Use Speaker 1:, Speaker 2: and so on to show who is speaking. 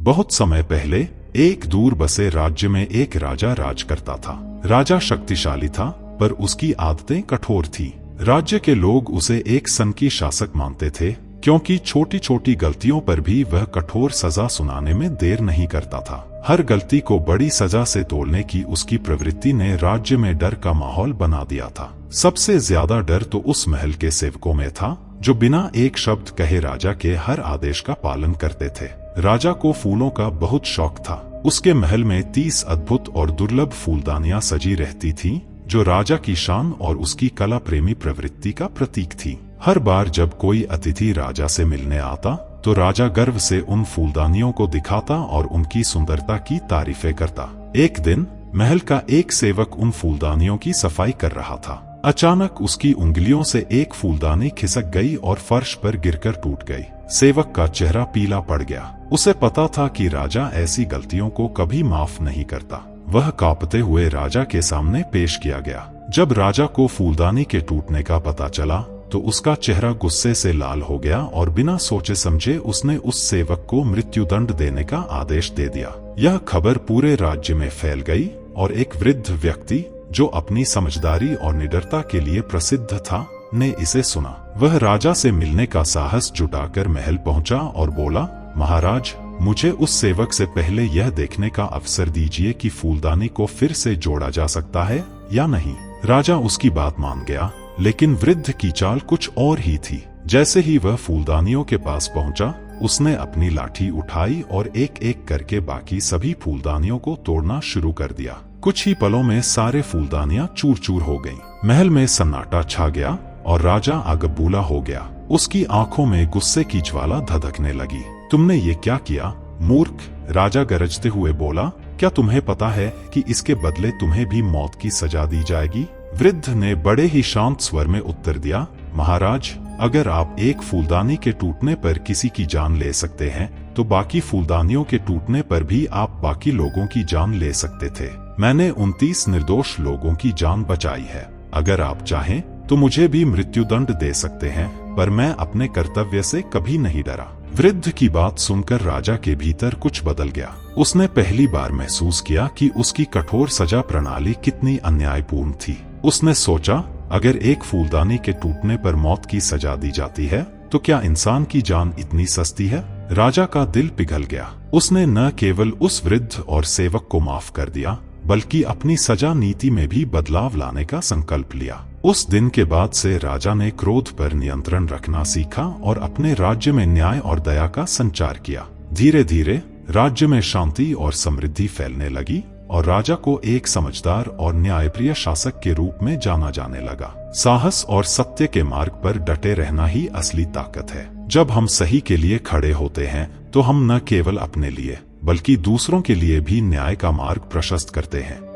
Speaker 1: बहुत समय पहले एक दूर बसे राज्य में एक राजा राज करता था। राजा शक्तिशाली था, पर उसकी आदतें कठोर थी। राज्य के लोग उसे एक सनकी शासक मानते थे, क्योंकि छोटी छोटी गलतियों पर भी वह कठोर सजा सुनाने में देर नहीं करता था। हर गलती को बड़ी सजा से तोलने की उसकी प्रवृत्ति ने राज्य में डर का माहौल बना दिया था। सबसे ज्यादा डर तो उस महल के सेवकों में था, जो बिना एक शब्द कहे राजा के हर आदेश का पालन करते थे। राजा को फूलों का बहुत शौक था। उसके महल में 30 अद्भुत और दुर्लभ फूलदानियां सजी रहती थीं, जो राजा की शान और उसकी कला प्रेमी प्रवृत्ति का प्रतीक थी। हर बार जब कोई अतिथि राजा से मिलने आता, तो राजा गर्व से उन फूलदानियों को दिखाता और उनकी सुंदरता की तारीफें करता। एक दिन महल का एक सेवक उन फूलदानियों की सफाई कर रहा था। अचानक उसकी उंगलियों से एक फूलदानी खिसक गई और फर्श पर गिरकर टूट गई। सेवक का चेहरा पीला पड़ गया। उसे पता था कि राजा ऐसी गलतियों को कभी माफ नहीं करता। वह कांपते हुए राजा के सामने पेश किया गया। जब राजा को फूलदानी के टूटने का पता चला, तो उसका चेहरा गुस्से से लाल हो गया और बिना सोचे समझे उसने उस सेवक को मृत्युदंड देने का आदेश दे दिया। यह खबर पूरे राज्य में फैल गई और एक वृद्ध व्यक्ति, जो अपनी समझदारी और निडरता के लिए प्रसिद्ध था, ने इसे सुना। वह राजा से मिलने का साहस जुटाकर महल पहुंचा और बोला, महाराज, मुझे उस सेवक से पहले यह देखने का अवसर दीजिए कि फूलदानी को फिर से जोड़ा जा सकता है या नहीं। राजा उसकी बात मान गया, लेकिन वृद्ध की चाल कुछ और ही थी। जैसे ही वह फूलदानियों के पास पहुंचा, उसने अपनी लाठी उठाई और एक एक करके बाकी सभी फूलदानियों को तोड़ना शुरू कर दिया। कुछ ही पलों में सारे फूलदानियां चूर चूर हो गईं। महल में सन्नाटा छा गया और राजा आगबूला हो गया। उसकी आंखों में गुस्से की ज्वाला धधकने लगी। तुमने ये क्या किया, मूर्ख? राजा गरजते हुए बोला, क्या तुम्हें पता है कि इसके बदले तुम्हें भी मौत की सजा दी जाएगी? वृद्ध ने बड़े ही शांत स्वर में उत्तर दिया, महाराज, अगर आप एक फूलदानी के टूटने पर किसी की जान ले सकते हैं, तो बाकी फूलदानियों के टूटने पर भी आप बाकी लोगों की जान ले सकते थे। मैंने 29 निर्दोष लोगों की जान बचाई है। अगर आप चाहें तो मुझे भी मृत्युदंड दे सकते हैं, पर मैं अपने कर्तव्य से कभी नहीं डरा। वृद्ध की बात सुनकर राजा के भीतर कुछ बदल गया। उसने पहली बार महसूस किया कि उसकी कठोर सजा प्रणाली कितनी अन्यायपूर्ण थी। उसने सोचा, अगर एक फूलदानी के टूटने पर मौत की सजा दी जाती है, तो क्या इंसान की जान इतनी सस्ती है? राजा का दिल पिघल गया। उसने न केवल उस वृद्ध और सेवक को माफ कर दिया, बल्कि अपनी सजा नीति में भी बदलाव लाने का संकल्प लिया। उस दिन के बाद से राजा ने क्रोध पर नियंत्रण रखना सीखा और अपने राज्य में न्याय और दया का संचार किया। धीरे धीरे राज्य में शांति और समृद्धि फैलने लगी और राजा को एक समझदार और न्यायप्रिय शासक के रूप में जाना जाने लगा। साहस और सत्य के मार्ग पर डटे रहना ही असली ताकत है। जब हम सही के लिए खड़े होते हैं, तो हम न केवल अपने लिए, बल्कि दूसरों के लिए भी न्याय का मार्ग प्रशस्त करते हैं।